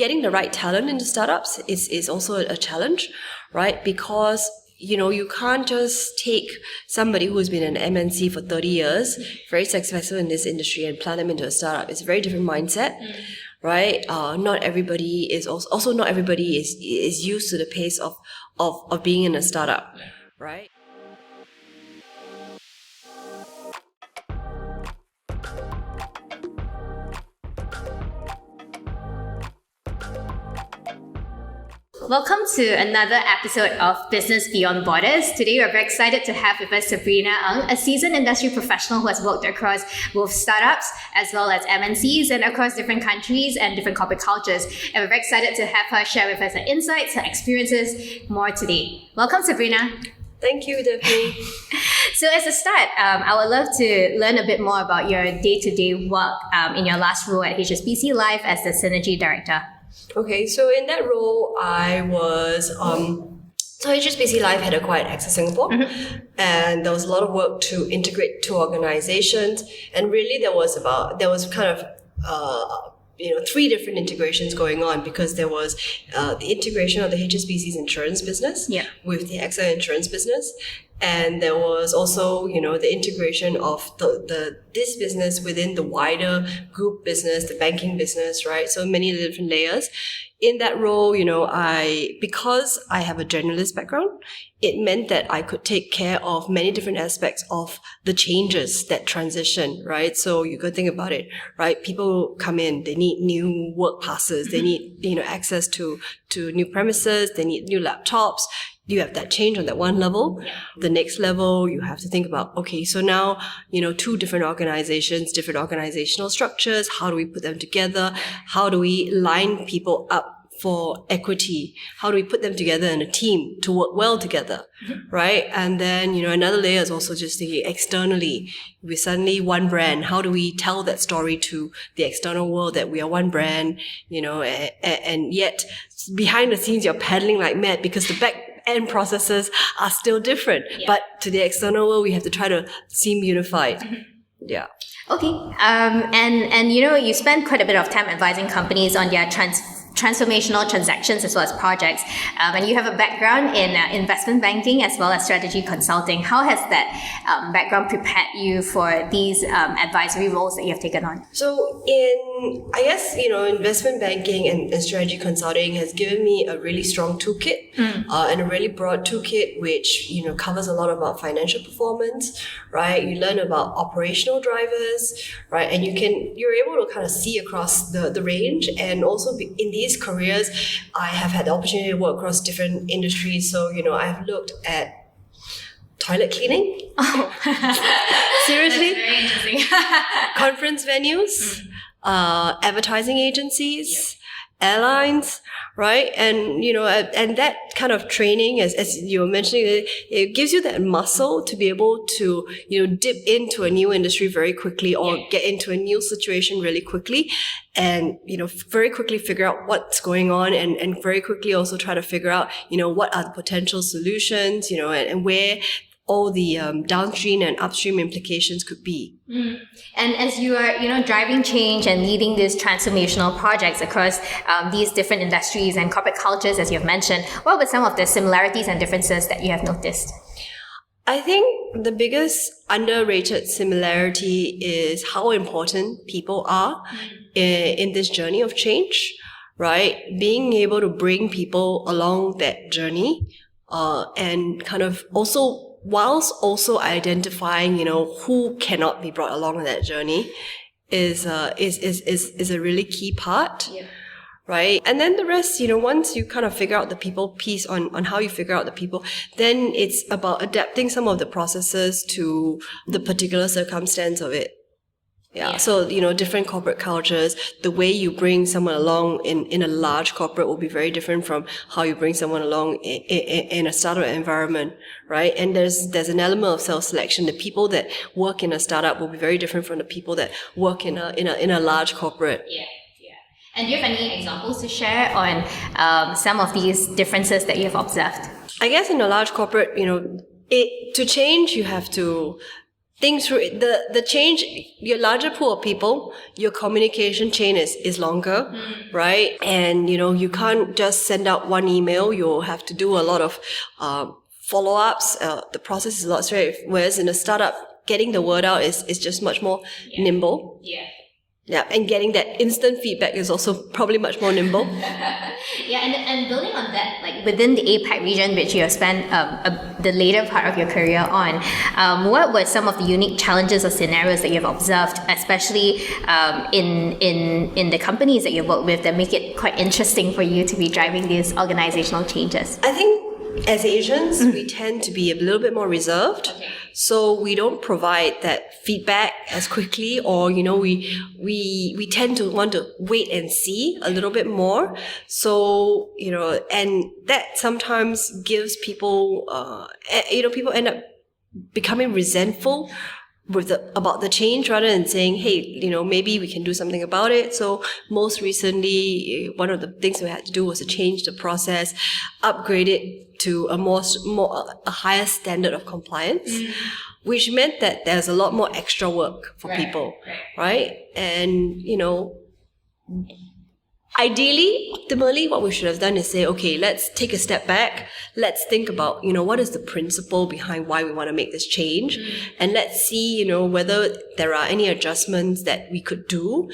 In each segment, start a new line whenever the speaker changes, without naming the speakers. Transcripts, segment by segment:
getting the right talent into startups is also a challenge, right? Because you can't just take somebody who's been in MNC for 30 years, very successful in this industry, and plant them into a startup. It's a very different mindset, right? Not everybody is used to the pace of being in a startup, right?
Welcome to another episode of Business Beyond Borders. Today we're very excited to have with us Sabrina Ng, a seasoned industry professional who has worked across both startups as well as MNCs and across different countries and different corporate cultures. And we're very excited to have her share with us her insights, her experiences more today. Welcome, Sabrina.
Thank you, Daphne.
So as a start, I would love to learn a bit more about your day-to-day work in your last role at HSBC Life as the Synergy Director.
Okay, so in that role, I was so HSBC Life had acquired AXA Singapore, and there was a lot of work to integrate two organizations, and really there was kind of three different integrations going on, because there was the integration of the HSBC's insurance business with the AXA insurance business. And there was also, the integration of this business within the wider group business, the banking business, right? So many different layers. In that role, because I have a generalist background, it meant that I could take care of many different aspects of the changes that transition, right? So you could think about it, right? People come in, they need new work passes, they need, access to new premises, they need new laptops. You have that change on that one level. The next level, you have to think about, okay, so now, two different organizations, different organizational structures. How do we put them together? How do we line people up for equity? How do we put them together in a team to work well together, right? And then, another layer is also just thinking externally. We're suddenly one brand. How do we tell that story to the external world that we are one brand, and yet behind the scenes, you're paddling like mad because the back end processes are still different. But to the external world, we have to try to seem unified. Yeah.
Okay. And you spend quite a bit of time advising companies on their transformational transactions as well as projects. And you have a background in investment banking as well as strategy consulting. How has that background prepared you for these advisory roles that you have taken on?
So investment banking and strategy consulting has given me a really strong toolkit and a really broad toolkit, which, covers a lot about financial performance, right? You learn about operational drivers, right? And you're able to kind of see across the range. And also in these careers, I have had the opportunity to work across different industries. So, I've looked at toilet cleaning.
Oh.
Seriously?
That's very interesting.
Conference venues, advertising agencies, airlines, right? And, and that kind of training, as you were mentioning, it gives you that muscle to be able to, dip into a new industry very quickly or get into a new situation really quickly and, very quickly figure out what's going on and very quickly also try to figure out, what are the potential solutions, and where all the downstream and upstream implications could be.
And as you are, driving change and leading these transformational projects across these different industries and corporate cultures, as you've mentioned, what were some of the similarities and differences that you have noticed?
I think the biggest underrated similarity is how important people are in this journey of change, right? Being able to bring people along that journey and kind of also whilst also identifying, who cannot be brought along on that journey is a really key part. Yeah. Right. And then the rest, once you kind of figure out the people piece on how you figure out the people, then it's about adapting some of the processes to the particular circumstance of it. Yeah. So, different corporate cultures, the way you bring someone along in a large corporate will be very different from how you bring someone along in a startup environment, right? And there's an element of self-selection. The people that work in a startup will be very different from the people that work in a large corporate.
Yeah. And do you have any examples to share on some of these differences that you have observed?
I guess in a large corporate, to change, you have to think through it. The change, your larger pool of people, your communication chain is longer, right? And, you can't just send out one email. You'll have to do a lot of follow-ups. The process is a lot straight. Whereas in a startup, getting the word out is just much more nimble. Yeah, and getting that instant feedback is also probably much more nimble.
And building on that, like within the APAC region, which you have spent the later part of your career on, what were some of the unique challenges or scenarios that you've observed, especially in the companies that you work with, that make it quite interesting for you to be driving these organizational changes?
I think as Asians, we tend to be a little bit more reserved. So we don't provide that feedback as quickly, or, we tend to want to wait and see a little bit more. So, and that sometimes gives people, people end up becoming resentful about the change rather than saying, hey, maybe we can do something about it. So most recently, one of the things we had to do was to change the process, upgrade it to a higher standard of compliance, which meant that there's a lot more extra work for people, right? And, ideally, optimally, what we should have done is say, okay, let's take a step back. Let's think about, what is the principle behind why we want to make this change? And let's see, whether there are any adjustments that we could do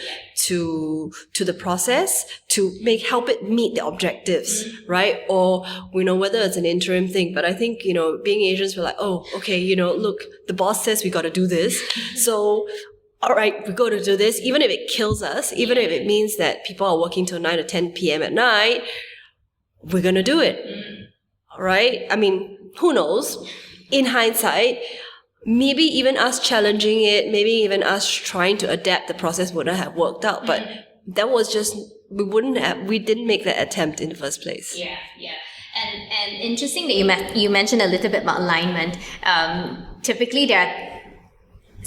to the process to help it meet the objectives, right? Or, whether it's an interim thing. But I think, being Asians, we're like, oh, okay, look, the boss says we got to do this. So, all right, we got to do this, even if it kills us, even if it means that people are working till 9 or 10 p.m. at night, we're going to do it. All right? I mean, who knows? In hindsight, maybe even us challenging it, maybe even us trying to adapt the process wouldn't have worked out. But that was just, we didn't make that attempt in the first place.
Yeah. And interesting that you mentioned a little bit about alignment. Typically, there are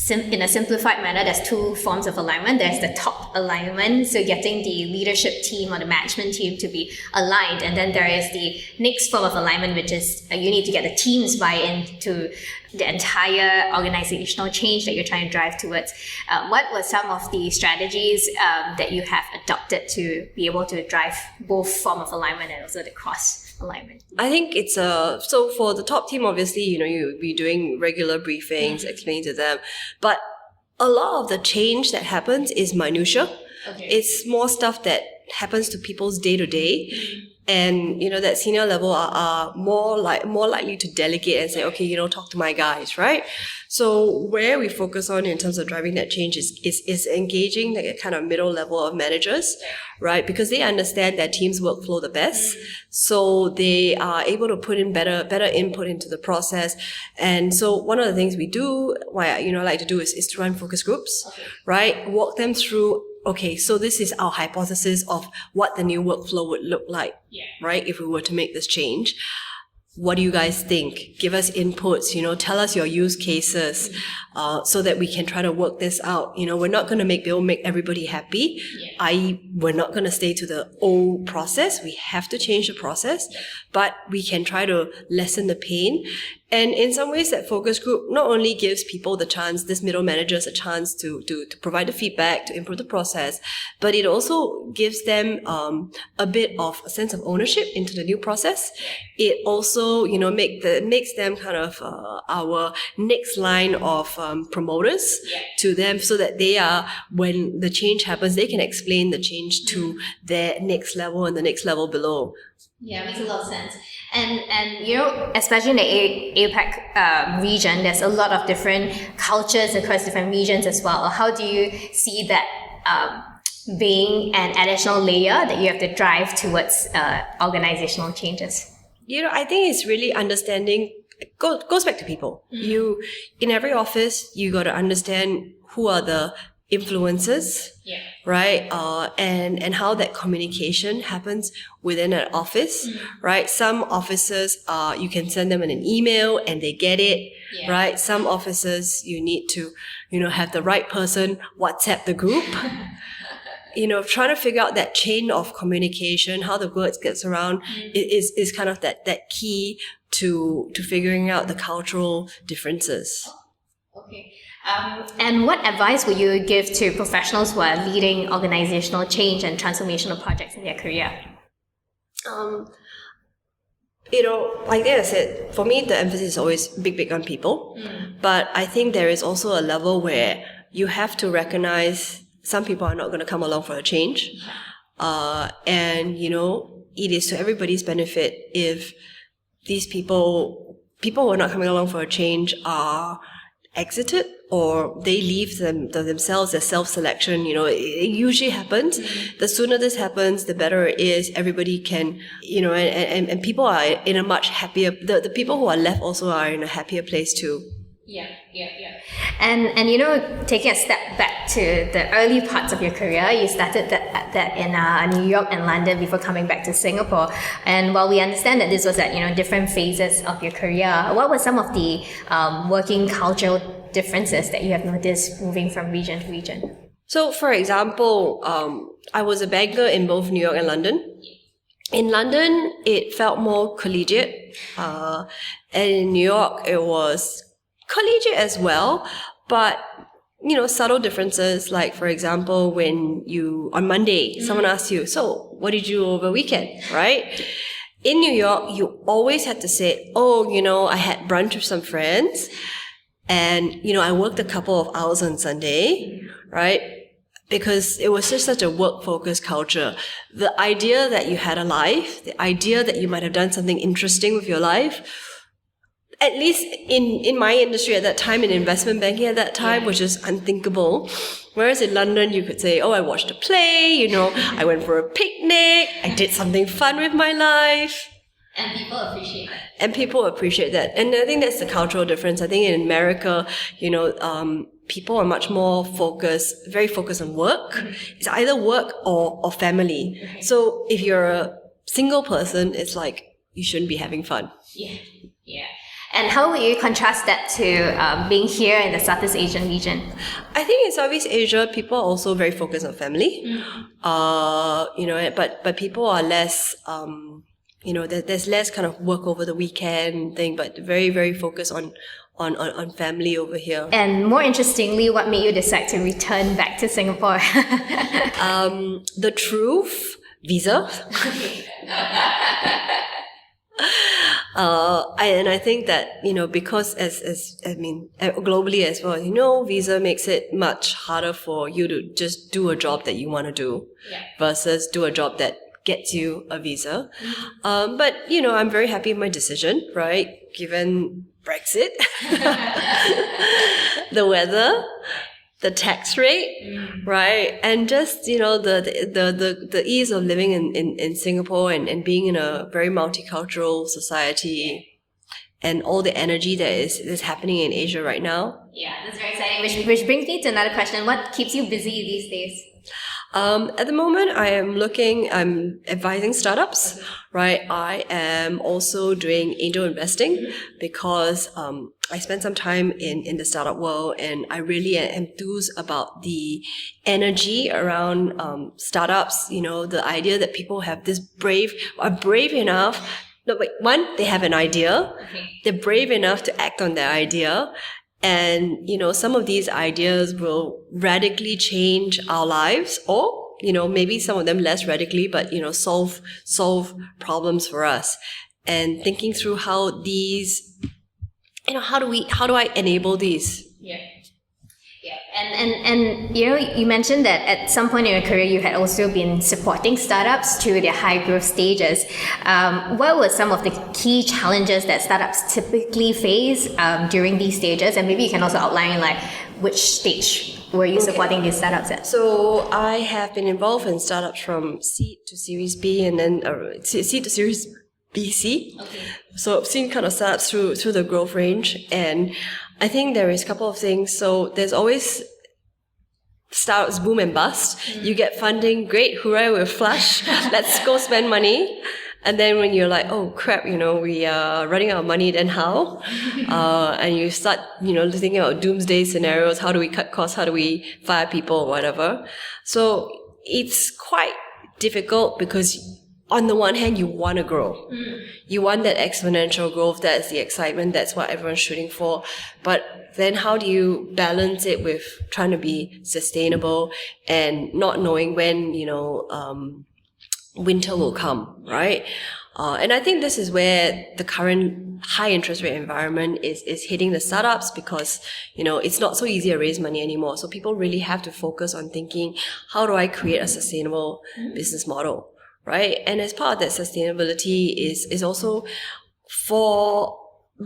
in a simplified manner, there's two forms of alignment. There's the top alignment, so getting the leadership team or the management team to be aligned. And then there is the next form of alignment, which is you need to get the teams buy-in to the entire organizational change that you're trying to drive towards. What were some of the strategies that you have adopted to be able to drive both form of alignment and also the cross alignment?
I think it's so for the top team, obviously, you'll be doing regular briefings, explaining to them. But a lot of the change that happens is minutia. It's more stuff that happens to people's day to day. And, that senior level are more likely to delegate and say, okay, talk to my guys, right? So where we focus on in terms of driving that change is engaging the kind of middle level of managers, right? Because they understand their team's workflow the best. So they are able to put in better input into the process. And so one of the things we do, I like to do is to run focus groups, right? Walk them through, okay, so this is our hypothesis of what the new workflow would look like, right? If we were to make this change. What do you guys think? Give us inputs, tell us your use cases, so that we can try to work this out. We're not going to make everybody happy. We're not going to stay to the old process. We have to change the process, but we can try to lessen the pain. And in some ways, that focus group not only gives people the chance, this middle managers a chance to provide the feedback, to improve the process, but it also gives them a bit of a sense of ownership into the new process. It also, makes them kind of our next line of promoters to them, so that they are, when the change happens, they can explain the change to their next level and the next level below.
Yeah, makes a lot of sense. And especially in the APAC region, there's a lot of different cultures across different regions as well. How do you see that being an additional layer that you have to drive towards organizational changes?
I think it's really understanding, goes back to people. In every office, you got to understand who are the influences, right? And how that communication happens within an office, right? Some offices, you can send them in an email and they get it, right? Some offices, you need to, have the right person WhatsApp the group. Trying to figure out that chain of communication, how the words gets around, is kind of that key to figuring out the cultural differences.
Okay. And what advice would you give to professionals who are leading organizational change and transformational projects in their career?
Like I said, for me, the emphasis is always big on people. But I think there is also a level where you have to recognize some people are not going to come along for a change. And it is to everybody's benefit if these people who are not coming along for a change are exited or they leave themselves as self-selection. It usually happens. The sooner this happens, the better it is. Everybody can, and people are in a much happier, the people who are left also are in a happier place too.
Yeah. And taking a step back to the early parts of your career, you started that in New York and London before coming back to Singapore. And while we understand that this was at different phases of your career, what were some of the working cultural differences that you have noticed moving from region to region?
So, for example, I was a banker in both New York and London. In London, it felt more collegiate, and in New York, it was collegiate as well, but subtle differences. Like, for example, when on Monday, someone asks you, "So, what did you do over the weekend?" Right? In New York, you always had to say, "Oh, I had brunch with some friends, and I worked a couple of hours on Sunday," right? Because it was just such a work-focused culture. The idea that you had a life, the idea that you might have done something interesting with your life, at least in my industry at that time, in investment banking at that time, which is unthinkable. Whereas in London, you could say, "Oh, I watched a play, I went for a picnic, I did something fun with my life."
And people appreciate that.
And I think that's the cultural difference. I think in America, people are much more very focused on work. It's either work or family. So if you're a single person, it's like you shouldn't be having fun.
Yeah. And how would you contrast that to being here in the Southeast Asian region?
I think in Southeast Asia, people are also very focused on family. But people are less, there's less kind of work over the weekend thing, but very, very focused on family over here.
And more interestingly, what made you decide to return back to Singapore?
The truth, visa. And I think that, because globally as well, visa makes it much harder for you to just do a job that you want to do versus do a job that gets you a visa. But, I'm very happy with my decision, right? Given Brexit, the weather, the tax rate, right? And just, the ease of living in Singapore and being in a very multicultural society and all the energy that is happening in Asia right now.
Yeah, that's very exciting. Which brings me to another question. What keeps you busy these days?
At the moment, I'm advising startups, right? I am also doing angel investing because I spent some time in the startup world and I really am enthused about the energy around startups, the idea that people have are brave enough. No, wait, one, they have an idea. They're brave enough to act on their idea. And, some of these ideas will radically change our lives or, maybe some of them less radically, but, solve problems for us. And thinking through how these, how do I enable these?
Yeah. And you mentioned that at some point in your career you had also been supporting startups through their high growth stages. What were some of the key challenges that startups typically face during these stages? And maybe you can also outline which stage were you supporting these startups at?
So I have been involved in startups from seed to Series B and then seed to Series BC. So I've seen kind of startups through the growth range, and I think there is a couple of things. So there's always startups boom and bust. You get funding, great, hooray, we're flush. Let's go spend money. And then when you're like, oh crap, we are running out of money, then how? And you start, thinking about doomsday scenarios. How do we cut costs? How do we fire people or whatever? So it's quite difficult because on the one hand, you want to grow. You want that exponential growth. That's the excitement. That's what everyone's shooting for. But then how do you balance it with trying to be sustainable and not knowing when, winter will come, right? And I think this is where the current high interest rate environment is hitting the startups because, it's not so easy to raise money anymore. So people really have to focus on thinking, how do I create a sustainable business model? Right. And as part of that sustainability is also for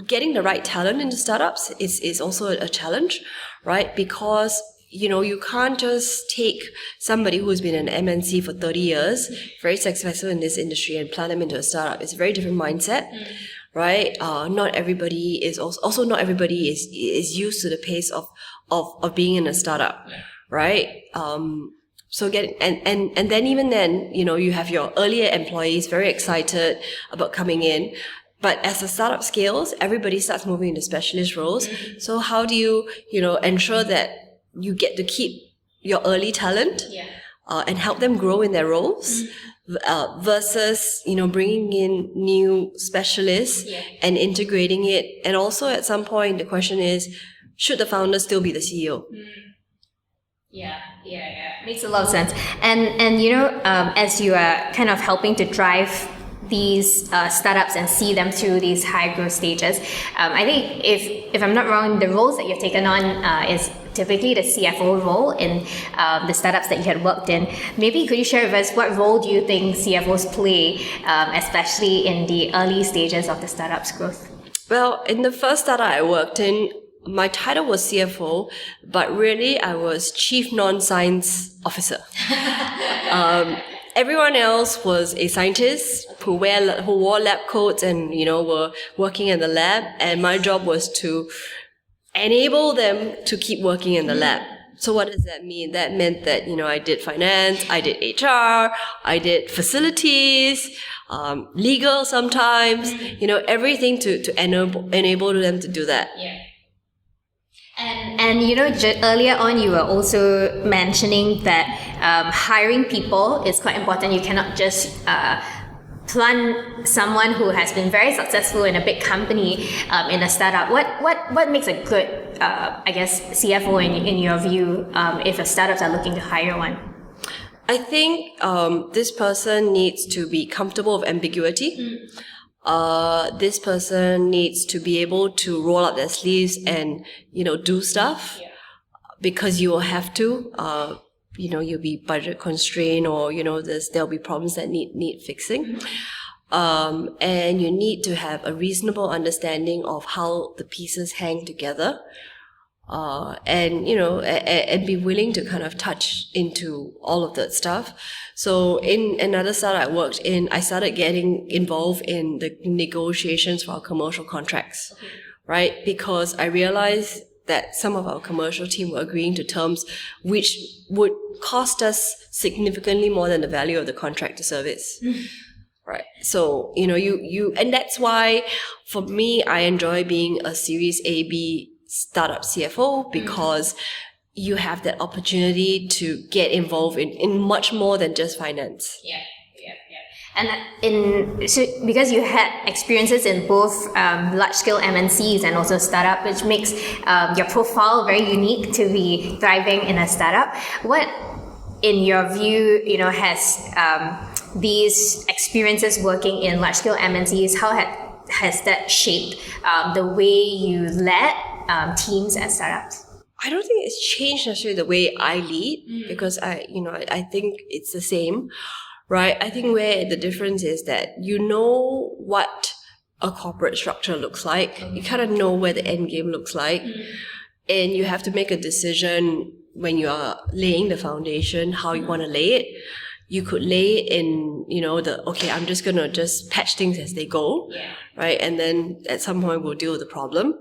getting the right talent into startups is also a challenge, right? Because, you can't just take somebody who's been in MNC for 30 years, very successful in this industry and plant them into a startup. It's a very different mindset, right? Not everybody is used to the pace of being in a startup, right? So and then even then, you have your earlier employees very excited about coming in. But as the startup scales, everybody starts moving into specialist roles. So how do you, ensure that you get to keep your early talent and help them grow in their roles versus, bringing in new specialists and integrating it. And also at some point, the question is, should the founder still be the CEO?
Yeah. Makes a lot of sense. And as you are kind of helping to drive these startups and see them through these high growth stages, I think if I'm not wrong, the roles that you've taken on is typically the CFO role in the startups that you had worked in. Maybe could you share with us what role do you think CFOs play, especially in the early stages of the startup's growth? Well,
in the first startup I worked in, my title was CFO, but really I was Chief Non-Science Officer. Everyone else was a scientist who wore lab coats and, were working in the lab. And my job was to enable them to keep working in the lab. So what does that mean? That meant that, I did finance, I did HR, I did facilities, legal sometimes, everything to enable them to do that.
Yeah. And earlier on you were also mentioning that hiring people is quite important. You cannot just plant someone who has been very successful in a big company in a startup. What makes a good CFO in your view if startups are looking to hire one?
I think this person needs to be comfortable with ambiguity. This person needs to be able to roll up their sleeves and, do stuff because you will have to, you'll be budget constrained or, there'll be problems that need fixing. And you need to have a reasonable understanding of how the pieces hang together. And be willing to kind of touch into all of that stuff. So in another startup I worked in, I started getting involved in the negotiations for our commercial contracts, right? Because I realized that some of our commercial team were agreeing to terms which would cost us significantly more than the value of the contract to service. Right. So, and that's why for me, I enjoy being a Series A, B startup CFO because you have that opportunity to get involved in much more than just finance.
Yeah. And because you had experiences in both large scale MNCs and also startup, which makes your profile very unique to be thriving in a startup. What, in your view, has these experiences working in large scale MNCs, how has that shaped the way you led teams at startups?
I don't think it's changed necessarily the way I lead because I think it's the same, right? I think where the difference is that what a corporate structure looks like. You kind of know where the end game looks like, and you have to make a decision when you are laying the foundation how you want to lay it. You could lay it in, I'm just going to just patch things as they go, right? And then at some point we'll deal with the problem.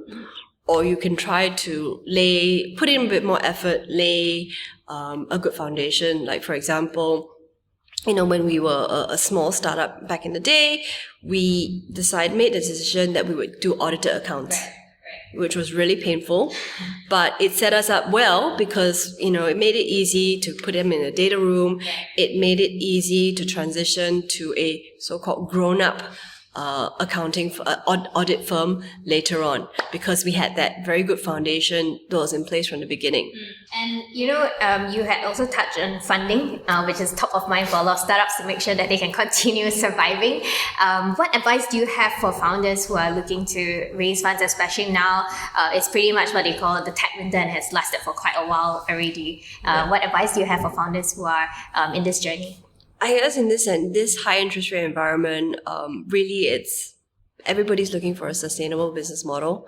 Or you can try to put in a bit more effort, lay a good foundation. Like, for example, when we were a small startup back in the day, we made the decision that we would do audited accounts. which was really painful, but it set us up well because, it made it easy to put them in a data room. It made it easy to transition to a so-called grown-up accounting audit firm later on, because we had that very good foundation that was in place from the beginning.
And you had also touched on funding, which is top of mind for a lot of startups to make sure that they can continue surviving. What advice do you have for founders who are looking to raise funds, especially now? It's pretty much what they call the tech winter and has lasted for quite a while already. What advice do you have for founders who are in this journey?
I guess in this high interest rate environment, really everybody's looking for a sustainable business model,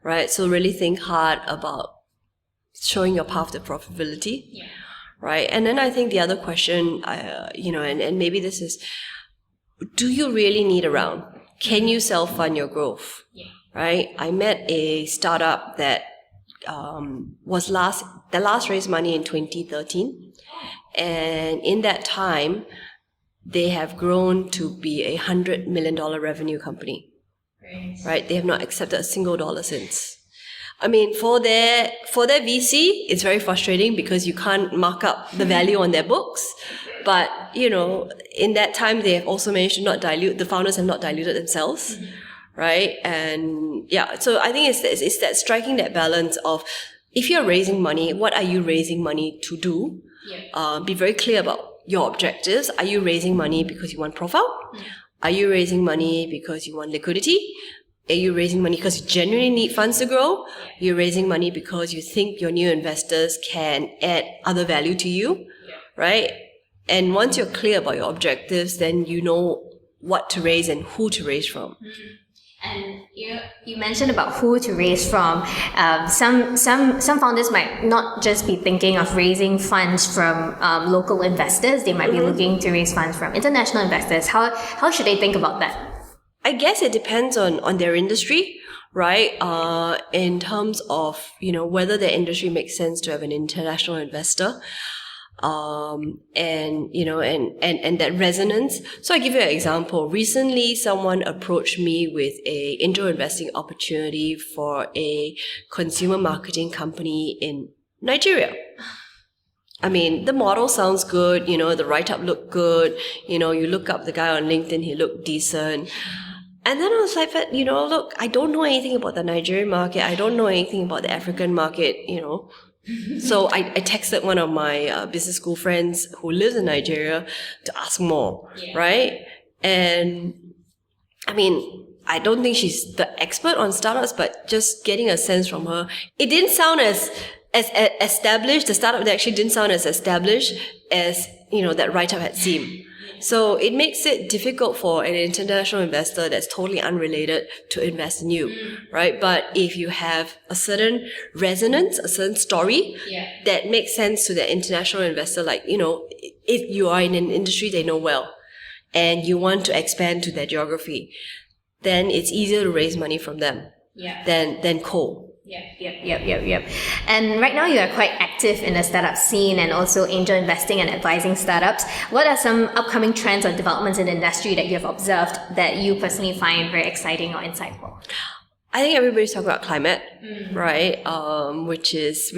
right? So really think hard about showing your path to profitability, right? And then I think the other question, and maybe this is, do you really need a round? Can you self-fund your growth, right? I met a startup that last raised money in 2013. And in that time, they have grown to be a $100 million revenue company, right? They have not accepted a single dollar since. I mean, for their VC, it's very frustrating because you can't mark up the value on their books. But, in that time, they have also managed to the founders have not diluted themselves, right? And so I think it's that striking that balance of, if you're raising money, what are you raising money to do? Be very clear about your objectives. Are you raising money because you want profile? Are you raising money because you want liquidity? Are you raising money because you genuinely need funds to grow? You're raising money because you think your new investors can add other value to you, right? And once you're clear about your objectives, then you know what to raise and who to raise from.
And you mentioned about who to raise from. Some founders might not just be thinking of raising funds from local investors. They might be looking to raise funds from international investors. How should they think about that?
I guess it depends on their industry, right? In terms of whether their industry makes sense to have an international investor. And that resonance. So I give you an example. Recently, someone approached me with a angel investing opportunity for a consumer marketing company in Nigeria. I mean, the model sounds good, the write-up looked good, you look up the guy on LinkedIn, he looked decent. And then I was like, but, look, I don't know anything about the Nigerian market. I don't know anything about the African market, So I texted one of my business school friends who lives in Nigeria to ask more, right? And I mean, I don't think she's the expert on startups, but just getting a sense from her, it didn't sound as established. The startup actually didn't sound as established as, that write-up had seemed. So it makes it difficult for an international investor that's totally unrelated to invest in you, right? But if you have a certain resonance, a certain story that makes sense to the international investor, like, if you are in an industry they know well and you want to expand to their geography, then it's easier to raise money from them than cold.
Yep. And right now you are quite active in the startup scene and also angel investing and advising startups. What are some upcoming trends or developments in the industry that you have observed that you personally find very exciting or insightful?
I think everybody's talking about climate, right? Which is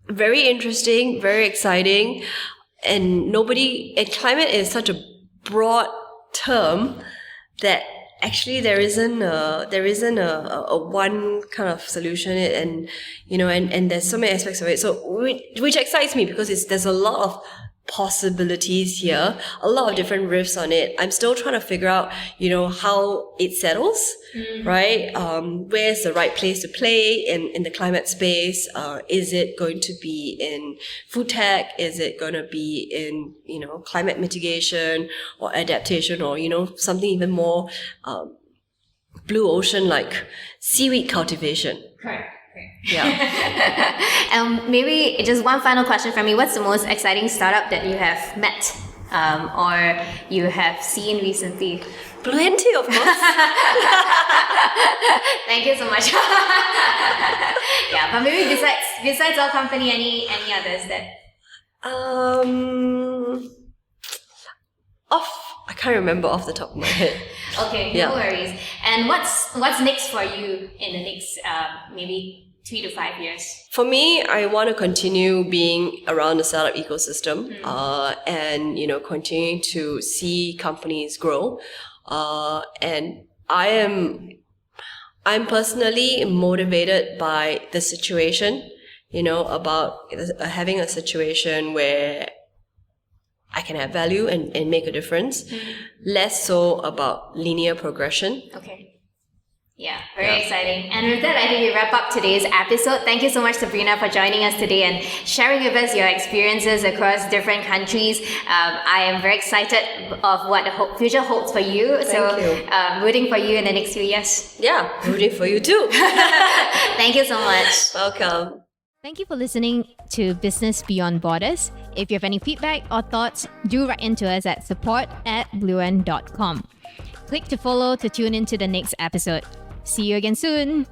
very interesting, very exciting, and climate is such a broad term that actually there isn't a one kind of solution, and there's so many aspects of it. So which excites me because there's a lot of possibilities here, a lot of different riffs on it. I'm still trying to figure out, how it settles, right? Where's the right place to play in the climate space? Is it going to be in food tech? Is it going to be in, climate mitigation or adaptation or, something even more blue ocean like seaweed cultivation?
Correct.
Yeah.
Maybe just one final question from me. What's the most exciting startup that you have met or you have seen recently?
Plenty, of course.
Thank you so much. But maybe besides our company, any others that?
I can't remember off the top of my head.
Okay,
Yeah.
no worries. And what's next for you in the next maybe 3 to 5 years?
For me, I want to continue being around the startup ecosystem, and continuing to see companies grow. And I'm personally motivated by the situation, about having a situation where I can add value and make a difference, less so about linear progression.
Okay. Yeah, very exciting. And with that, I think we wrap up today's episode. Thank you so much, Sabrina, for joining us today and sharing with us your experiences across different countries. I am very excited of what the future holds for you.
Thank you.
Rooting for you in the next few years.
Yeah, rooting for you too.
Thank you so much.
Welcome.
Thank you for listening to Business Beyond Borders. If you have any feedback or thoughts, do write into us at support@bluent.com. Click to follow to tune into the next episode. See you again soon.